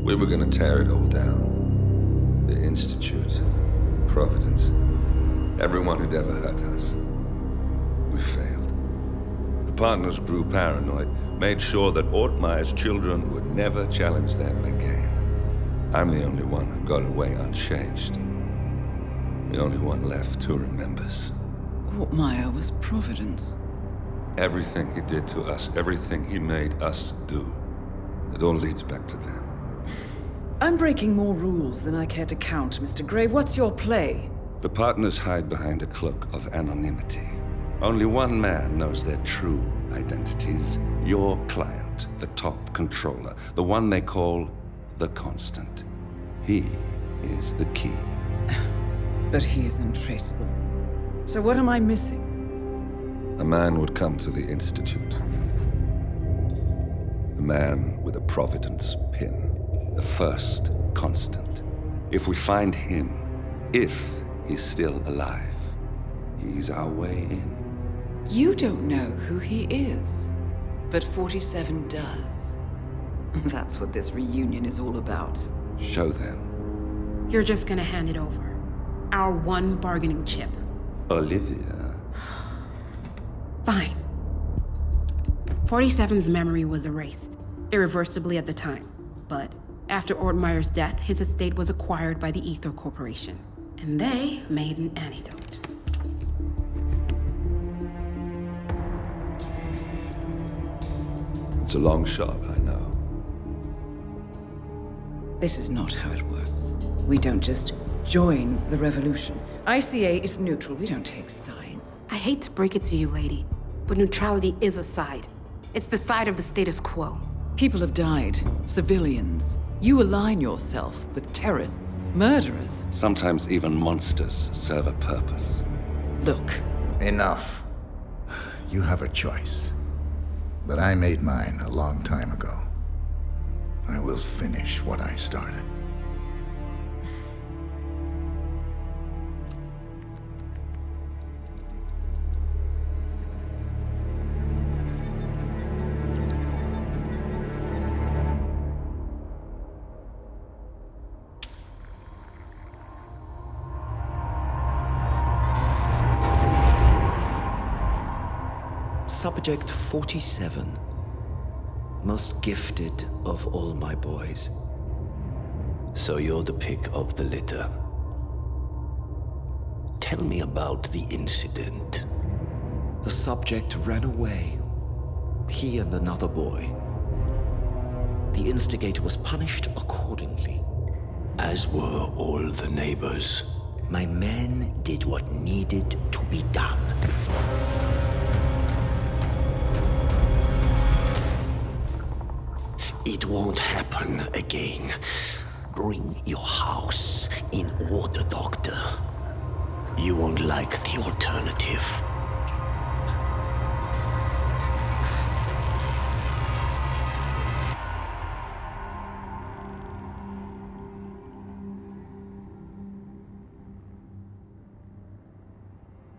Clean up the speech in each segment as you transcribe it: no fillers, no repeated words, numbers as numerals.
We were gonna tear it all down. The Institute, Providence, everyone who'd ever hurt us. We failed. The partners grew paranoid, made sure that Ortmeyer's children would never challenge them again. I'm the only one who got away unchanged. The only one left who remembers. Ortmeyer was Providence. Everything he did to us, everything he made us do, it all leads back to them. I'm breaking more rules than I care to count, Mr. Gray. What's your play? The partners hide behind a cloak of anonymity. Only one man knows their true identities. Your client, the top controller, the one they call the Constant. He is the key. But he is untraceable. So what am I missing? A man would come to the Institute. A man with a Providence pin. The first Constant. If we find him, if he's still alive, he's our way in. You don't know who he is, but 47 does. That's what this reunion is all about. Show them. You're just gonna hand it over. Our one bargaining chip. Olivia. Fine. 47's memory was erased, irreversibly at the time. But after Ortmeyer's death, his estate was acquired by the Ether Corporation. And they made an antidote. It's a long shot, I know. This is not how it works. We don't just join the revolution. ICA is neutral. We don't take sides. I hate to break it to you, lady, but neutrality is a side. It's the side of the status quo. People have died. Civilians. You align yourself with terrorists, murderers. Sometimes even monsters serve a purpose. Look. Enough. You have a choice. But I made mine a long time ago. I will finish what I started. Subject 47. Most gifted of all my boys. So you're the pick of the litter. Tell me about the incident. The subject ran away. He and another boy. The instigator was punished accordingly. As were all the neighbors. My men did what needed to be done. It won't happen again. Bring your house in order, Doctor. You won't like the alternative.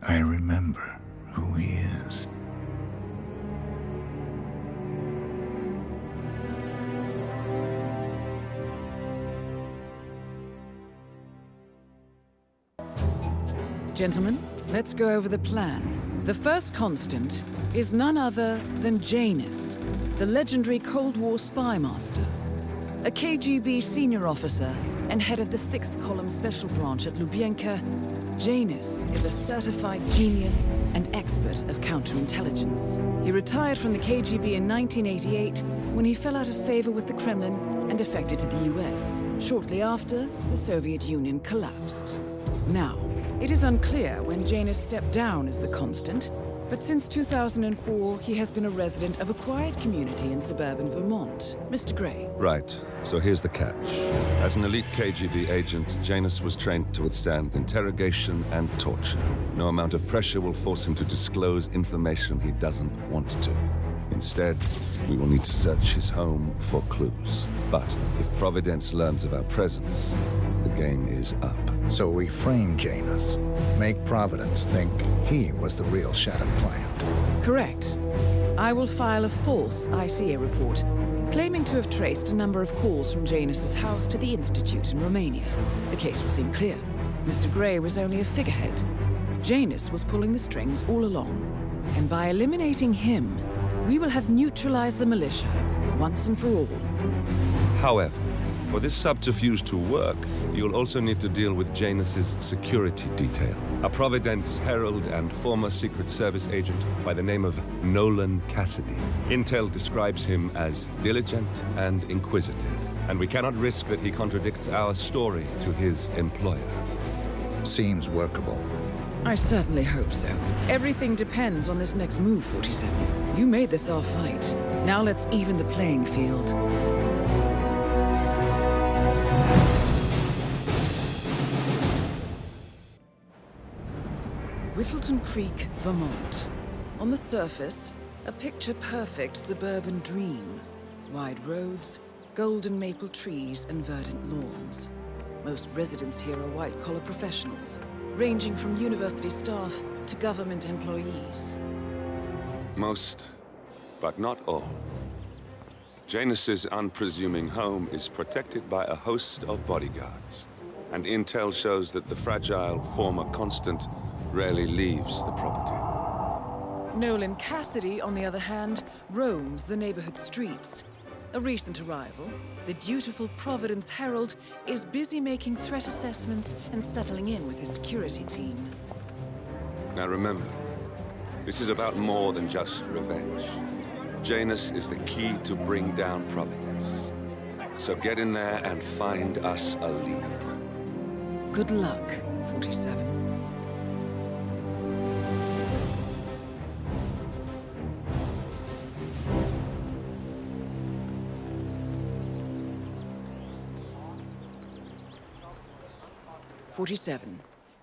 I remember who he is. Gentlemen, let's go over the plan. The first Constant is none other than Janus, the legendary Cold War spy master, a KGB senior officer and head of the 6th Column Special Branch at Lubyanka. Janus is a certified genius and expert of counterintelligence. He retired from the KGB in 1988 when he fell out of favor with the Kremlin and defected to the US. Shortly after, the Soviet Union collapsed. Now, it is unclear when Janus stepped down as the Constant, but since 2004, he has been a resident of a quiet community in suburban Vermont. Mr. Gray. Right, so here's the catch. As an elite KGB agent, Janus was trained to withstand interrogation and torture. No amount of pressure will force him to disclose information he doesn't want to. Instead, we will need to search his home for clues. But if Providence learns of our presence, the game is up. So we frame Janus, make Providence think he was the real Shattered client. Correct. I will file a false ICA report, claiming to have traced a number of calls from Janus's house to the Institute in Romania. The case will seem clear. Mr. Gray was only a figurehead. Janus was pulling the strings all along. And by eliminating him, we will have neutralized the militia, once and for all. However, for this subterfuge to work, you'll also need to deal with Janus's security detail. A Providence herald and former Secret Service agent by the name of Nolan Cassidy. Intel describes him as diligent and inquisitive, and we cannot risk that he contradicts our story to his employer. Seems workable. I certainly hope so. Everything depends on this next move, 47. You made this our fight. Now let's even the playing field. Whittleton Creek, Vermont. On the surface, a picture-perfect suburban dream. Wide roads, golden maple trees, and verdant lawns. Most residents here are white-collar professionals, ranging from university staff to government employees. Most, but not all. Janus's unpresuming home is protected by a host of bodyguards, and intel shows that the fragile former constant rarely leaves the property. Nolan Cassidy, on the other hand, roams the neighborhood streets. A recent arrival, the dutiful Providence Herald is busy making threat assessments and settling in with his security team. Now remember, this is about more than just revenge. Janus is the key to bring down Providence. So get in there and find us a lead. Good luck, 47.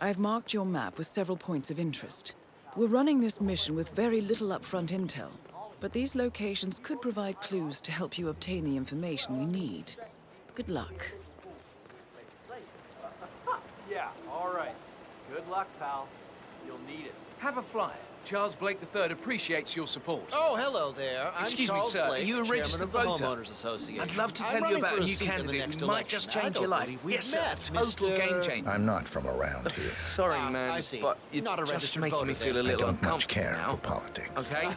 I've marked your map with several points of interest. We're running this mission with very little upfront intel, but these locations could provide clues to help you obtain the information we need. Good luck. Yeah, all right. Good luck, pal. You'll need it. Have a flyer. Charles Blake III appreciates your support. Oh, hello there. I'm Excuse Charles me, sir. Blake, Are you a chairman registered of the voter? Homeowners Association. I'd love to I'm tell you running about for a new seat in the candidate next who might election. just I change don't your life. believe we've Yes, sir. met, Total Mr. game changer. I'm not from around here. Sorry, man, I see. but you're Not a just registered making voter me feel a then. I little don't much uncomfortable care now. for politics. Okay?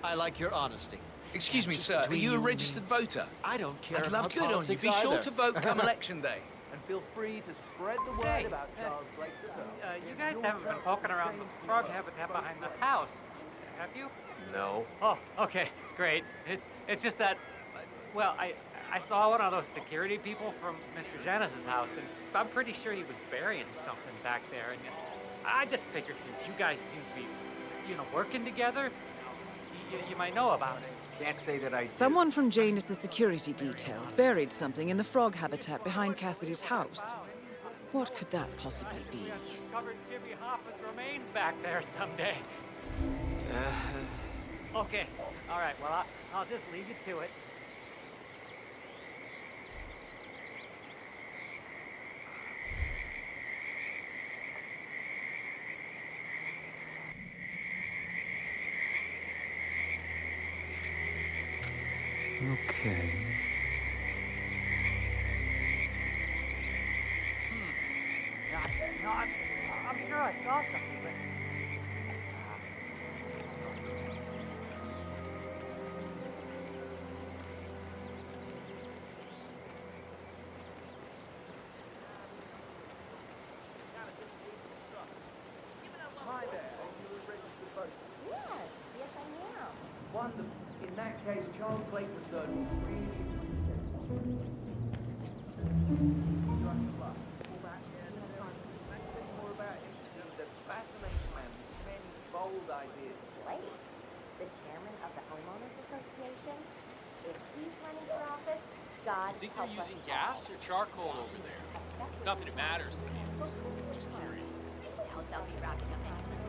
I like your honesty. Excuse me, Just sir. Are between you a you and registered voter? I don't care I'd love about good on you. politics Be sure either. to vote come election day. And feel free to spread the word about Charles Blake III. You guys haven't been poking around the frog habitat behind the house, have you? No. Oh, okay, great. It's just that, well, I saw one of those security people from Mr. Janus's house, and I'm pretty sure he was burying something back there. And I just figured since you guys seem to be, working together, you might know about it. Can't say that I do. Someone from Janus's security detail buried something in the frog habitat behind Cassidy's house. What could that possibly be? Covered Jimmy Hoffa's remains back there someday. Okay, all right, well, I'll just leave you to it. Okay. No, I'm sure I saw something, but... Hi there. Are you a registered voter? Yes, I am. Wonderful. In that case, Charles Blake III will really more about him. He's a fascinating man with many bold ideas. Blake, the chairman of the Homeowners Association. If he's running for office, God Think help they're us using all. gas or charcoal over there? Not that it matters to me. I'm just curious. Doubt they'll be rocking up anytime.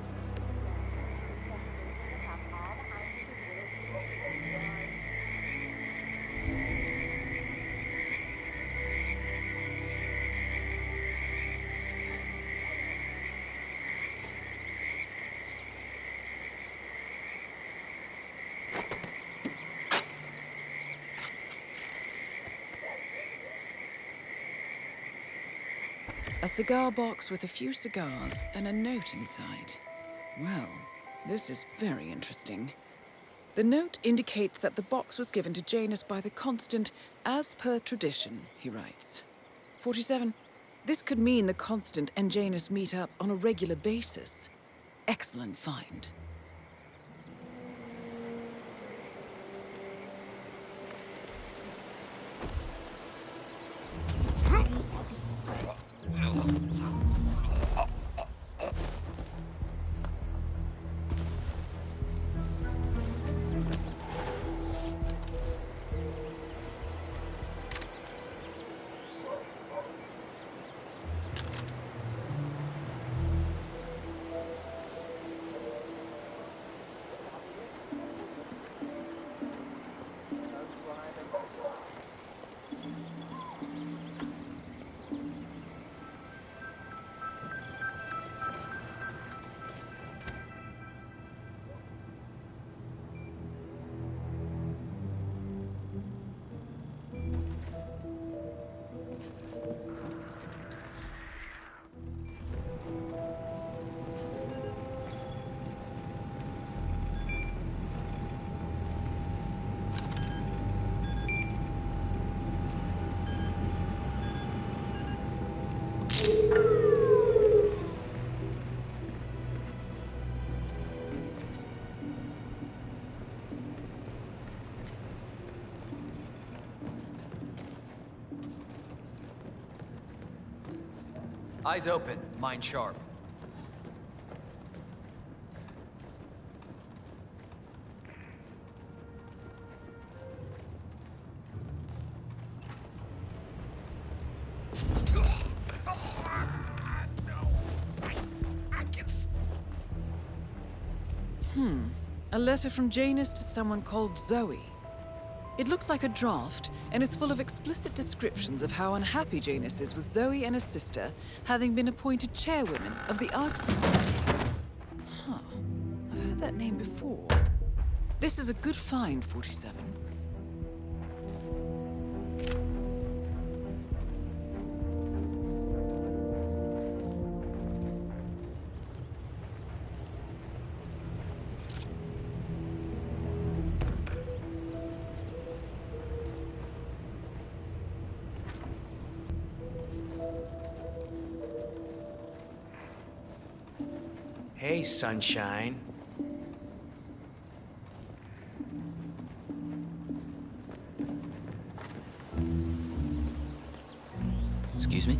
cigar box with a few cigars and a note inside. Well, this is very interesting. The note indicates that the box was given to Janus by the Constant as per tradition, he writes. 47. This could mean the Constant and Janus meet up on a regular basis. Excellent find. Eyes open, mind sharp. A letter from Janus to someone called Zoe. It looks like a draft and is full of explicit descriptions of how unhappy Janus is with Zoe and his sister having been appointed chairwomen of the Ark Society. Huh. I've heard that name before. This is a good find, 47. Hey, sunshine. Excuse me?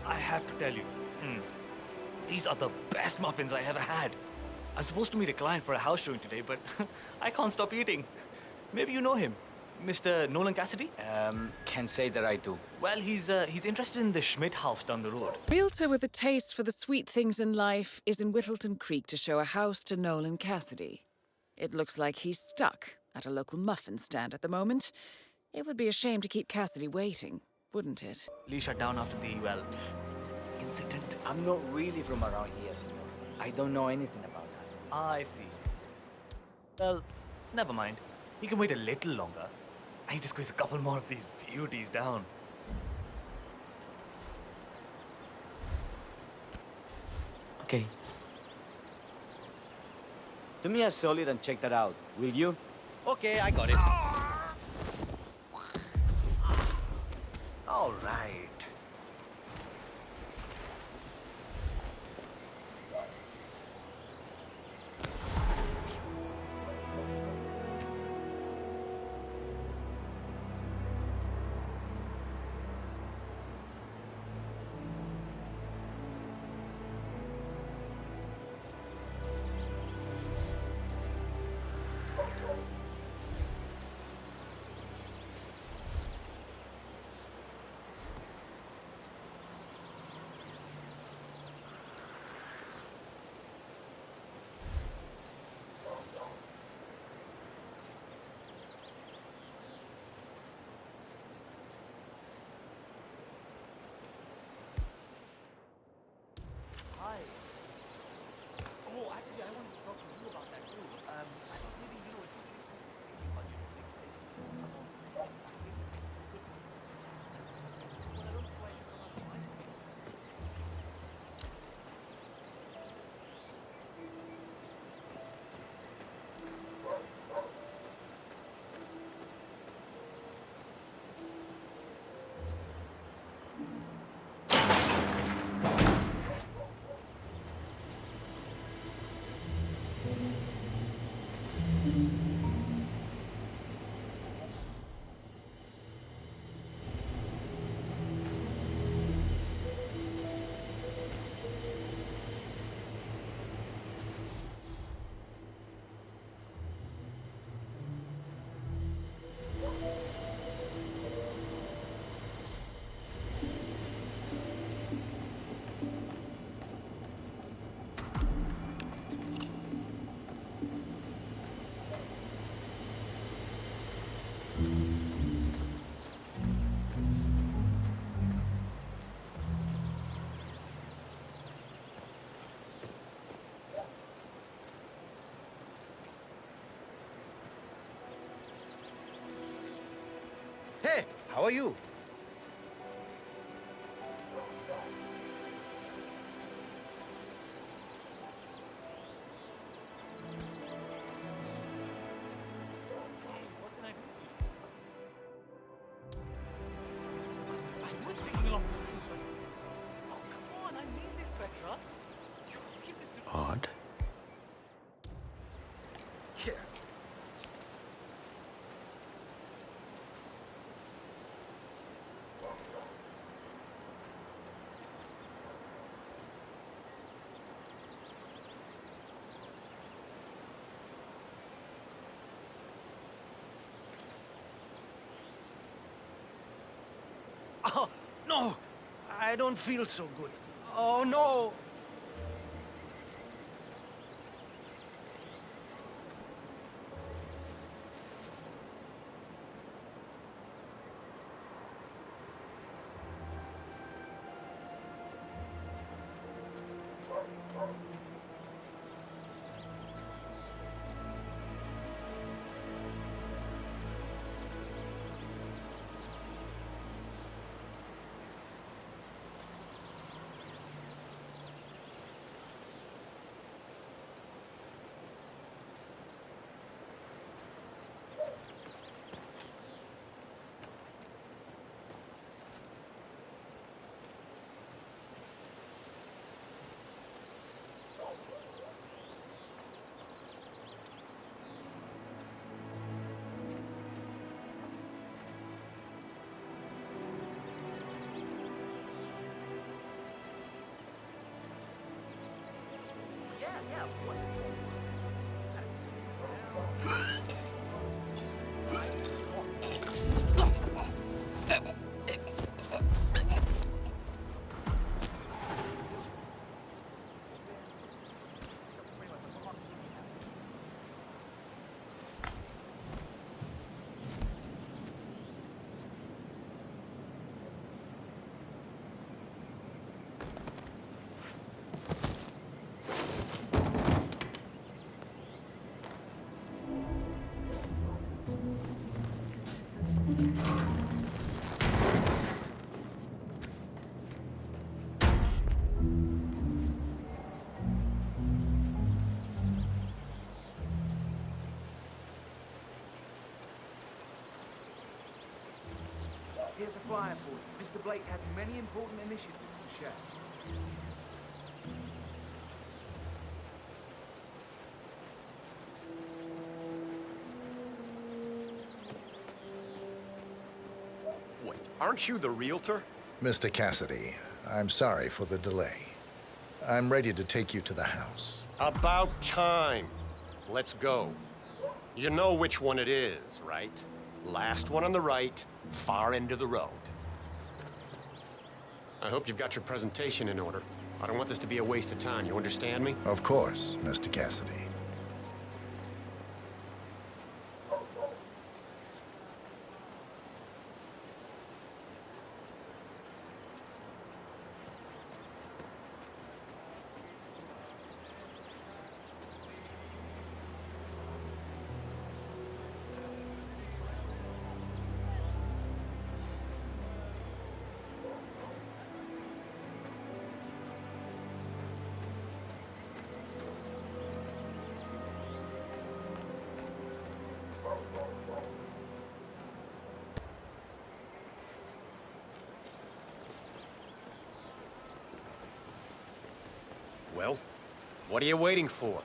I have to tell you, these are the best muffins I ever had. I'm supposed to meet a client for a house showing today, but I can't stop eating. Maybe you know him, Mr. Nolan Cassidy? Can't say that I do. Well, he's interested in the Schmidt house down the road. Realtor with a taste for the sweet things in life is in Whittleton Creek to show a house to Nolan Cassidy. It looks like he's stuck at a local muffin stand at the moment. It would be a shame to keep Cassidy waiting, wouldn't it? Lee shut down after the, well, incident. I'm not really from around here, senor. I don't know anything about that. I see. Well, never mind. He can wait a little longer. I need to squeeze a couple more of these beauties down. Okay. Do me a solid and check that out, will you? Okay, I got it. All right. How are you? I know it's taking a long time, but... Oh, come on, I need this, Petra. You give this to... Odd. Here. Oh, no! I don't feel so good. Oh, no! Here's a flyer for you. Mr. Blake has many important initiatives to share. Wait, aren't you the realtor? Mr. Cassidy, I'm sorry for the delay. I'm ready to take you to the house. About time. Let's go. You know which one it is, right? Last one on the right, far end of the road. I hope you've got your presentation in order. I don't want this to be a waste of time, you understand me? Of course, Mr. Cassidy. Well, what are you waiting for?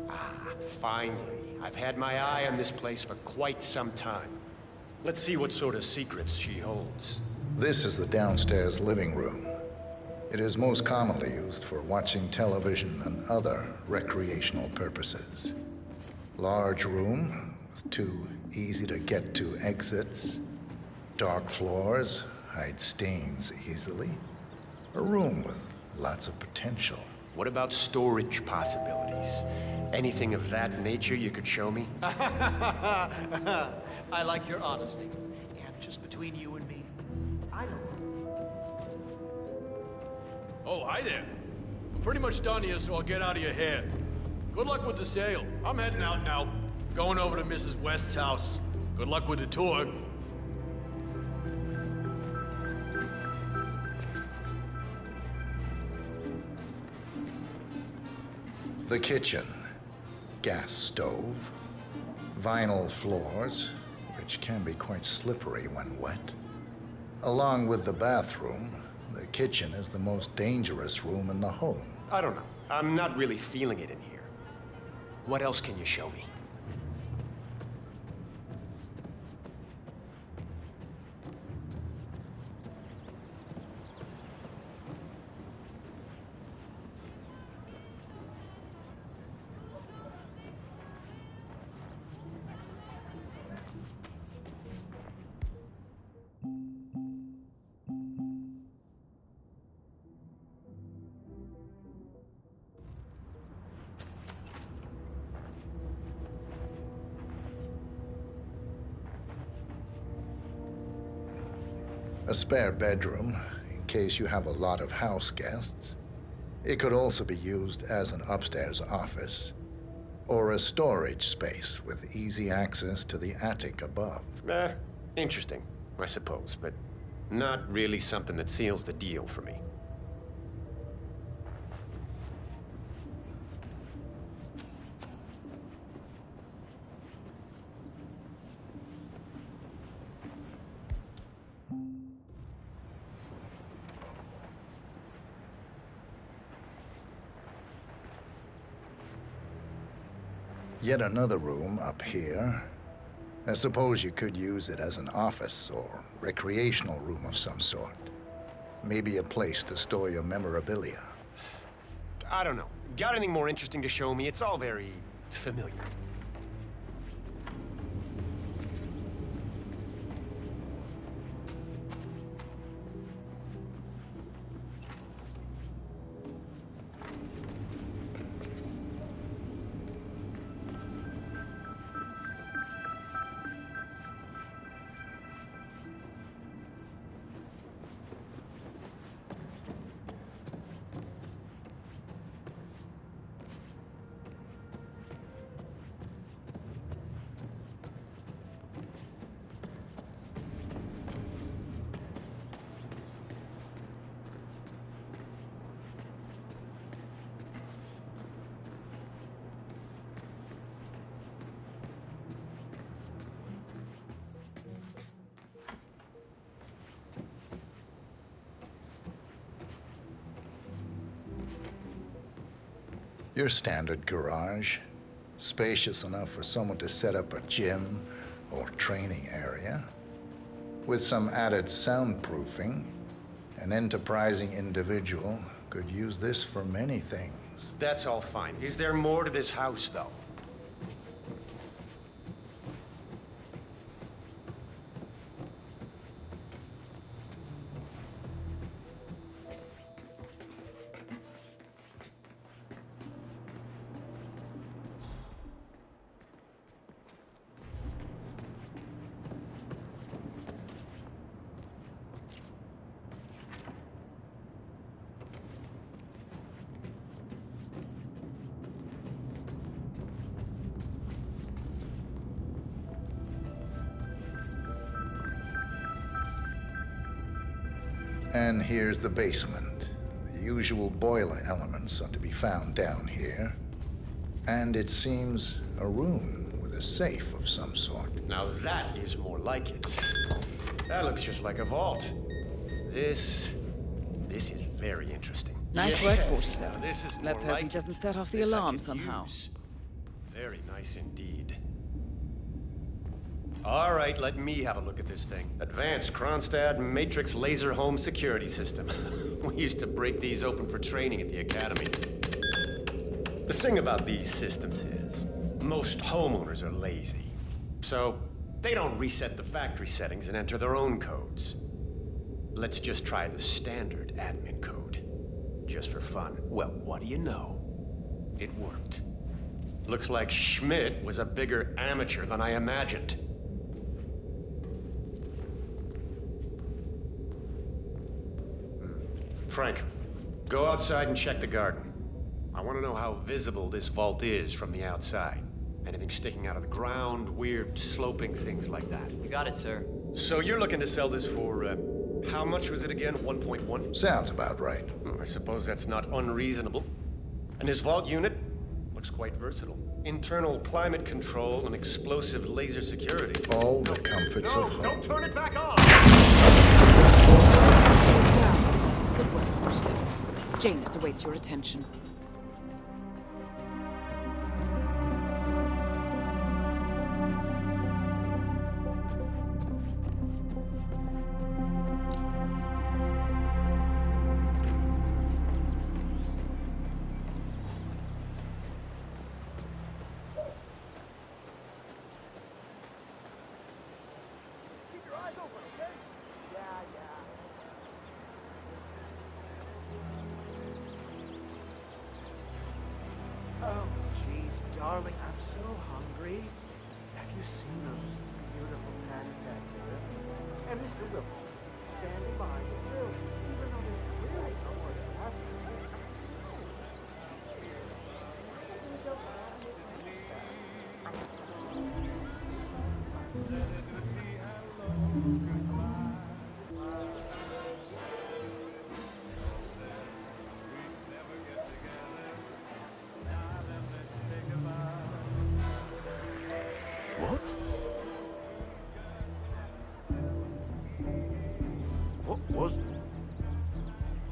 Ah, finally. I've had my eye on this place for quite some time. Let's see what sort of secrets she holds. This is the downstairs living room. It is most commonly used for watching television and other recreational purposes. Large room with two easy-to-get-to exits. Dark floors hide stains easily. A room with lots of potential. What about storage possibilities? Anything of that nature you could show me? I like your honesty. And just between you and me, I don't. Oh, hi there. I'm pretty much done here, so I'll get out of your hair. Good luck with the sale. I'm heading out now. Going over to Mrs. West's house. Good luck with the tour. The kitchen. Gas stove. Vinyl floors, which can be quite slippery when wet. Along with the bathroom, the kitchen is the most dangerous room in the home. I don't know. I'm not really feeling it in here. What else can you show me? A spare bedroom, in case you have a lot of house guests. It could also be used as an upstairs office, or a storage space with easy access to the attic above. Interesting, I suppose, but not really something that seals the deal for me. Yet another room up here. I suppose you could use it as an office or recreational room of some sort. Maybe a place to store your memorabilia. I don't know. Got anything more interesting to show me? It's all very familiar. Your standard garage, spacious enough for someone to set up a gym or training area. With some added soundproofing, an enterprising individual could use this for many things. That's all fine. Is there more to this house, though? And here's the basement. The usual boiler elements are to be found down here. And it seems a room with a safe of some sort. Now that is more like it. That looks just like a vault. This is very interesting. Nice work, 47. This is Let's more hope he like doesn't set off the this I alarm can somehow. use. Very nice indeed. All right, let me have a look at this thing. Advanced Kronstadt Matrix Laser Home Security System. We used to break these open for training at the academy. The thing about these systems is, most homeowners are lazy. So, they don't reset the factory settings and enter their own codes. Let's just try the standard admin code. Just for fun. Well, what do you know? It worked. Looks like Schmidt was a bigger amateur than I imagined. Frank, go outside and check the garden. I want to know how visible this vault is from the outside. Anything sticking out of the ground, weird sloping things like that. You got it, sir. So you're looking to sell this for, how much was it again? 1.1? Sounds about right. Well, I suppose that's not unreasonable. And this vault unit looks quite versatile. Internal climate control and explosive laser security. All the comforts of home. Don't turn it back on! Good work, 47. Janus awaits your attention. Oh, jeez, darling, I'm so hungry. Have you seen those beautiful patties back there? And Mr. Wilson standing behind the grill, even though there's clearly nowhere to have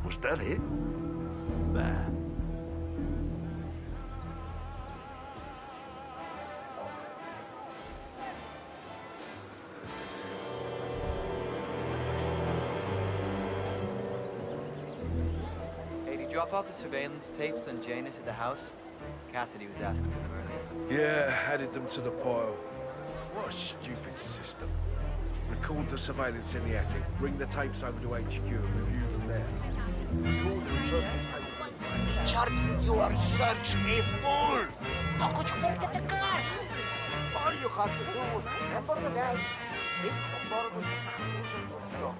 Was that it? Nah. Hey, did you drop off the surveillance tapes on Janus at the house? Cassidy was asking for them earlier. Yeah, added them to the pile. What a stupid system. Record the surveillance in the attic, bring the tapes over to HQ and review them there. Richard, you are such a fool! How could you forget the class? All you have to do is remember the day, think the borders, and go.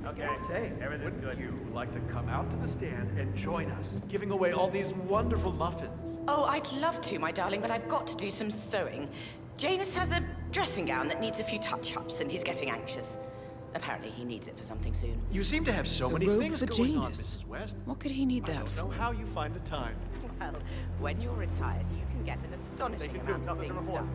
Okay, say, everything's good. You would like to come out to the stand and join us, giving away all these wonderful muffins. Oh, I'd love to, my darling, but I've got to do some sewing. Janus has a dressing gown that needs a few touch-ups, and he's getting anxious. Apparently, he needs it for something soon. You seem to have so many robe things for going on, Janus. Mrs. West. What could he need that for? I don't know how you find the time. Well, when you're retired, you can get an astonishing amount of things done.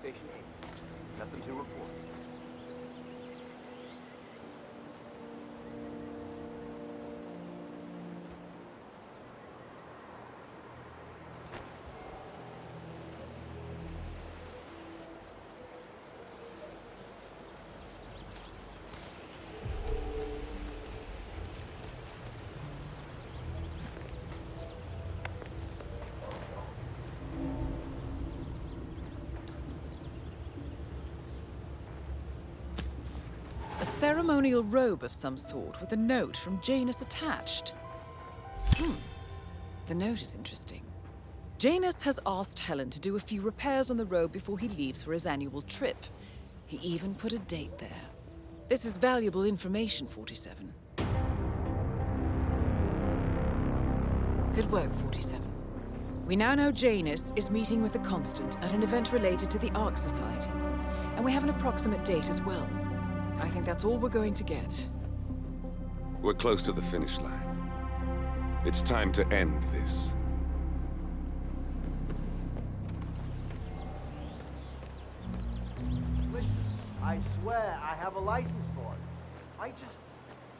Station 8. Nothing to report. ceremonial robe of some sort with a note from Janus attached. The note is interesting. Janus has asked Helen to do a few repairs on the robe before he leaves for his annual trip. He even put a date there. This is valuable information, 47. Good work, 47. We now know Janus is meeting with the Constant at an event related to the Ark Society, and we have an approximate date as well. I think that's all we're going to get. We're close to the finish line. It's time to end this. Listen, I swear I have a license for it. I just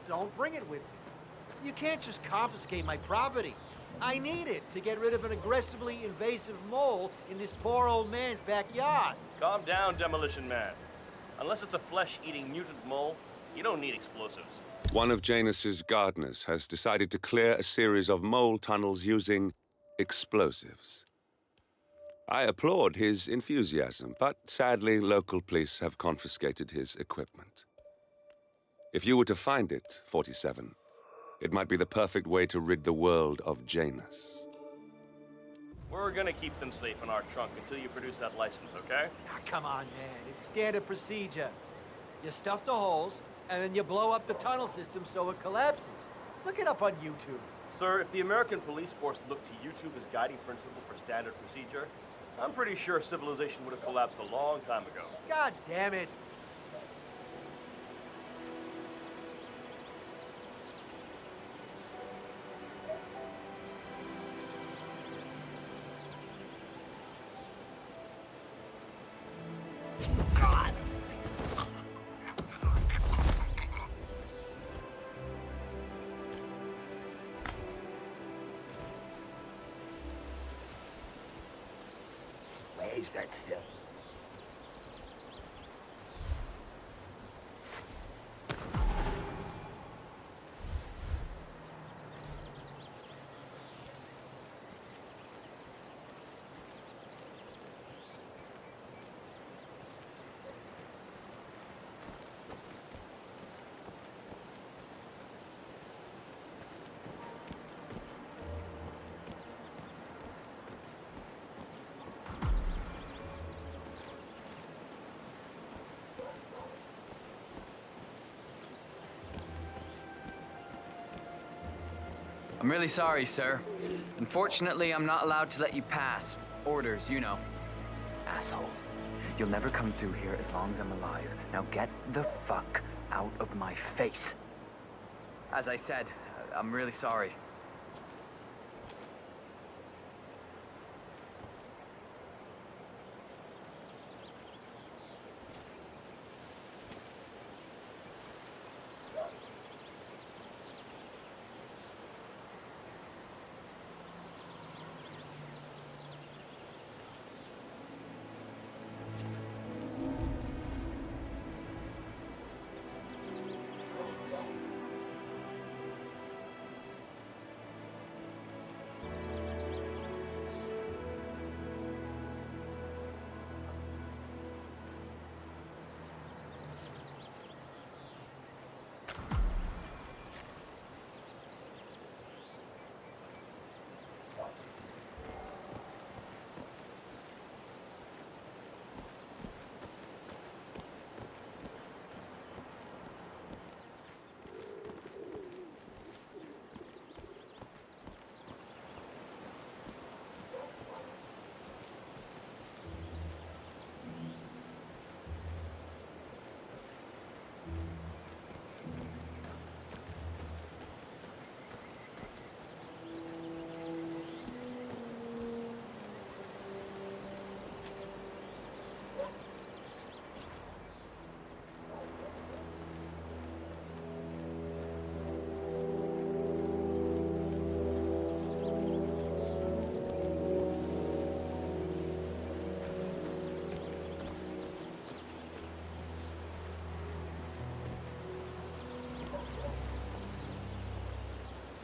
don't bring it with me. You can't just confiscate my property. I need it to get rid of an aggressively invasive mole in this poor old man's backyard. Calm down, Demolition Man. Unless it's a flesh-eating mutant mole, you don't need explosives. One of Janus's gardeners has decided to clear a series of mole tunnels using explosives. I applaud his enthusiasm, but sadly, local police have confiscated his equipment. If you were to find it, 47, it might be the perfect way to rid the world of Janus. We're gonna keep them safe in our trunk until you produce that license, okay? Ah, come on, man. It's standard procedure. You stuff the holes, and then you blow up the tunnel system so it collapses. Look it up on YouTube. Sir, if the American police force looked to YouTube as guiding principle for standard procedure, I'm pretty sure civilization would have collapsed a long time ago. God damn it. Where's that thing? I'm really sorry, sir. Unfortunately, I'm not allowed to let you pass. Orders, you know. Asshole. You'll never come through here as long as I'm alive. Now get the fuck out of my face. As I said, I'm really sorry.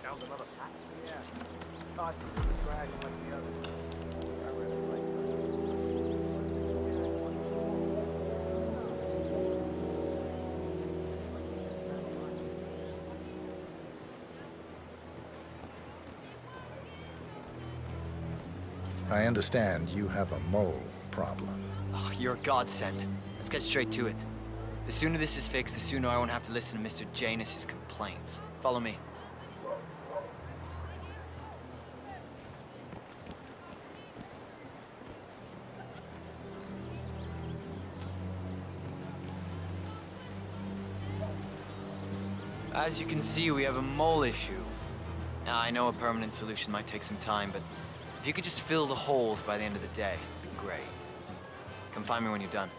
Found another pack? Yeah. Thought it was a dragon like the others. I really like that. I understand you have a mole problem. Oh, you're a godsend. Let's get straight to it. The sooner this is fixed, the sooner I won't have to listen to Mr. Janus's complaints. Follow me. As you can see, we have a mole issue. Now, I know a permanent solution might take some time, but if you could just fill the holes by the end of the day, it'd be great. Come find me when you're done.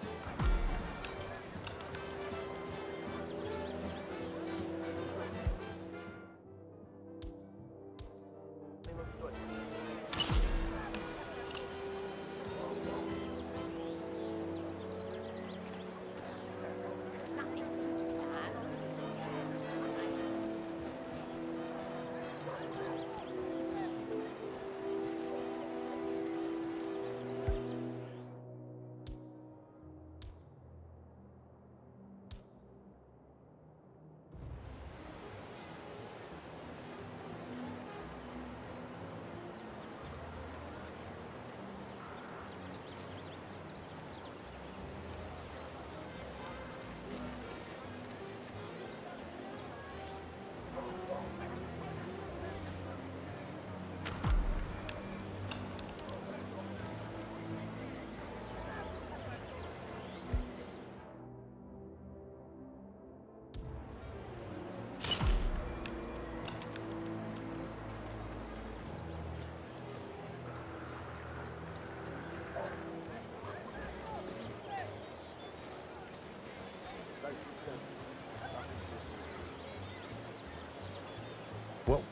What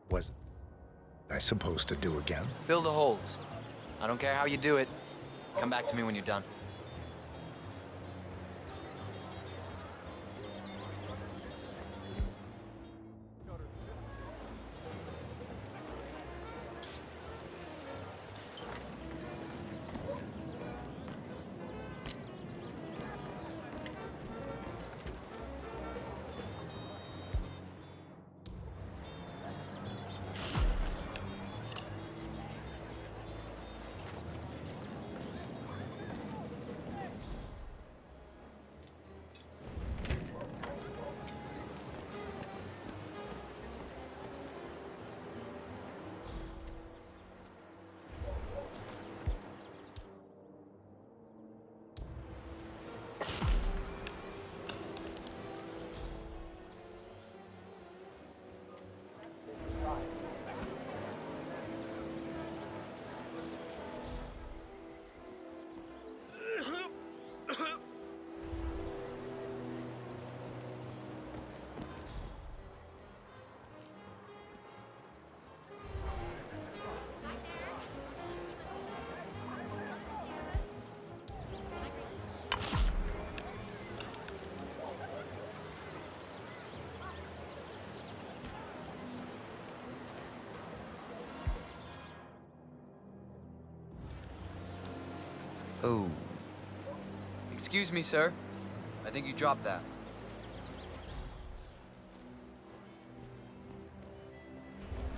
was I supposed to do again? Fill the holes. I don't care how you do it. Come back to me when you're done. Oh. Excuse me, sir. I think you dropped that.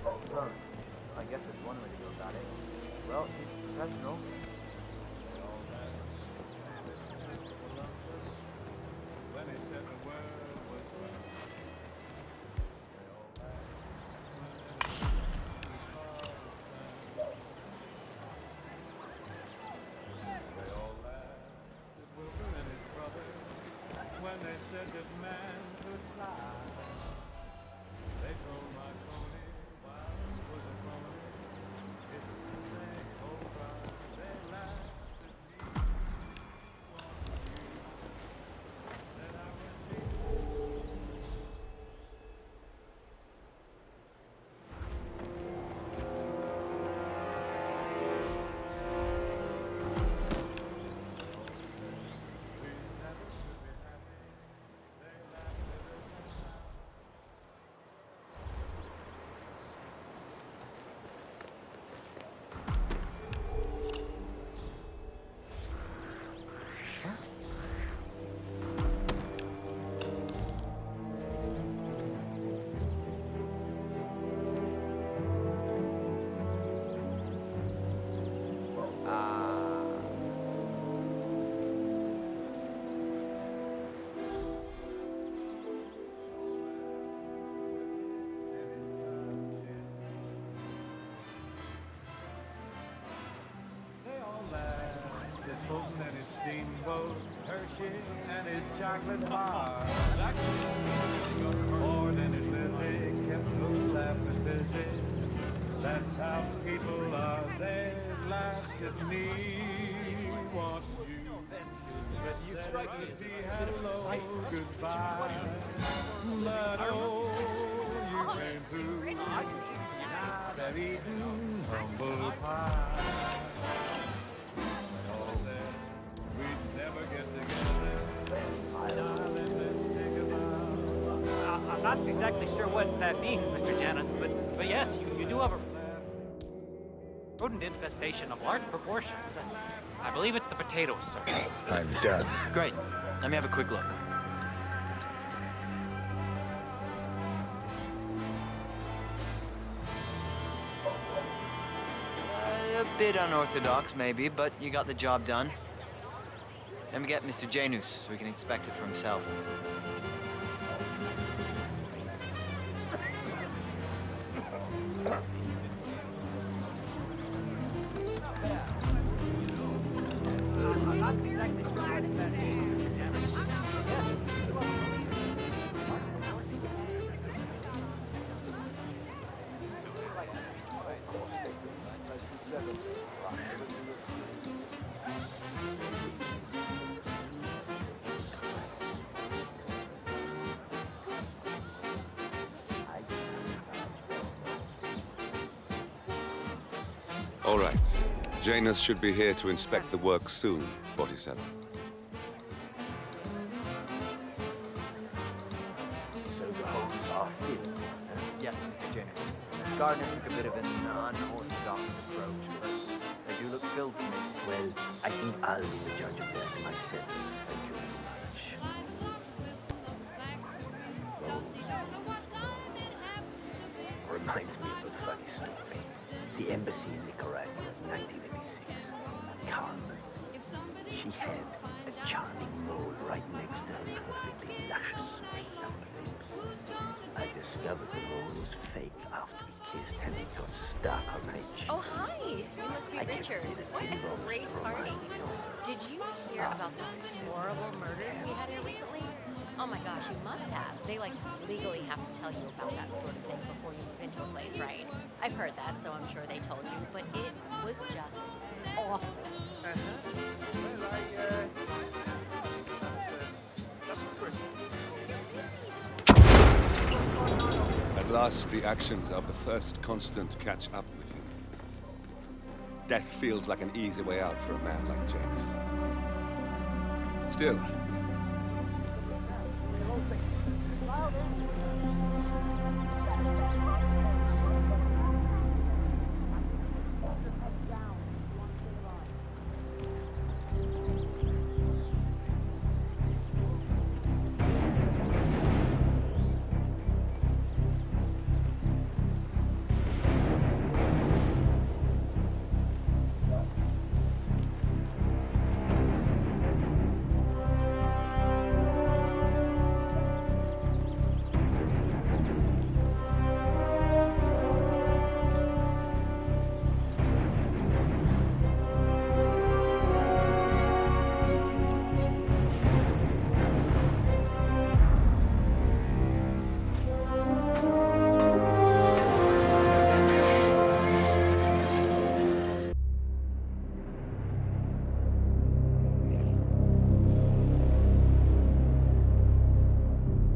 I guess there's one way to go about it. Well, it's professional. steamboat, Hershey and his chocolate bar. More than his busy, kept those laughers busy. That's how people are. They laughed at me. Want you. No offense, Susan, but you strike me as a bit of a sight. Goodbye. But oh, you came through. Now they've eaten humble pie. Oh, we'd never get together. I'm not exactly sure what that means, Mr. Janus, but yes, you do have a rodent infestation of large proportions. I believe it's the potatoes, sir. I'm done. Great. Let me have a quick look. A bit unorthodox, maybe, but you got the job done. Let me get Mr. Janus so he can inspect it for himself. All right. Janus should be here to inspect the work soon, 47. So the holes are filled. Yes, Mr. Janus. Gardner took a bit of an unorthodox approach, but they do look filled to me. Well, I think I'll be the judge of that myself. Thank you very much. Reminds me of a funny story. The embassy in Nicaragua, 1986. Carmen. She had a charming mole right next to her perfectly luscious plump lips. I discovered the mole was fake after we kissed and it got stuck on my cheek. Oh, hi. You must be Richard. What a great party. Did you hear about the horrible murders we had here recently? Oh my gosh, you must have. They, like, legally have to tell you about that sort of thing before you move into a place, right? I've heard that, so I'm sure they told you, but it was just awful. At last, the actions of the first constant catch up with him. Death feels like an easy way out for a man like Janus. Still,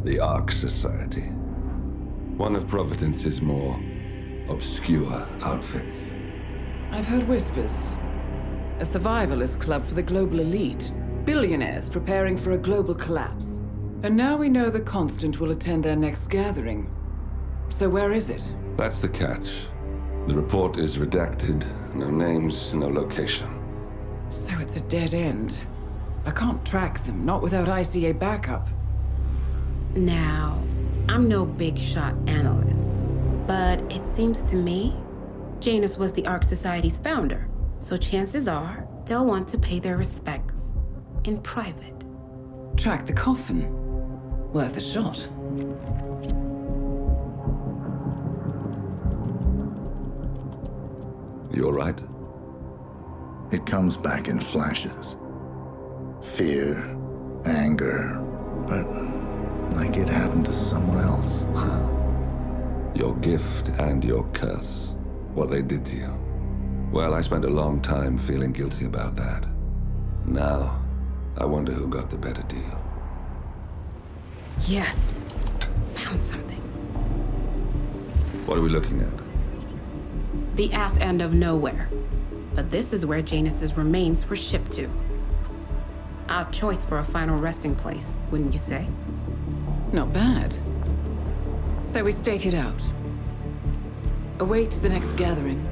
the Ark Society. One of Providence's more obscure outfits. I've heard whispers. A survivalist club for the global elite. Billionaires preparing for a global collapse. And now we know the Constant will attend their next gathering. So where is it? That's the catch. The report is redacted. No names, no location. So it's a dead end. I can't track them, not without ICA backup. Now, I'm no big shot analyst, but it seems to me Janus was the Ark Society's founder, so chances are they'll want to pay their respects in private. Track the coffin. Worth a shot. You're right. It comes back in flashes. fear, anger, but like it happened to someone else. Your gift and your curse. What they did to you. Well, I spent a long time feeling guilty about that. Now, I wonder who got the better deal. Yes. Found something. What are we looking at? The ass end of nowhere. But this is where Janus's remains were shipped to. Our choice for a final resting place, wouldn't you say? Not bad. So we stake it out. Await the next gathering.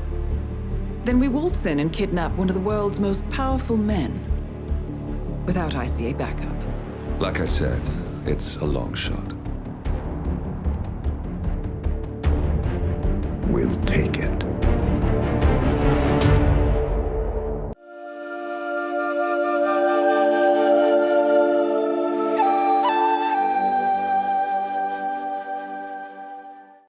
Then we waltz in and kidnap one of the world's most powerful men. Without ICA backup. Like I said, it's a long shot. We'll take it.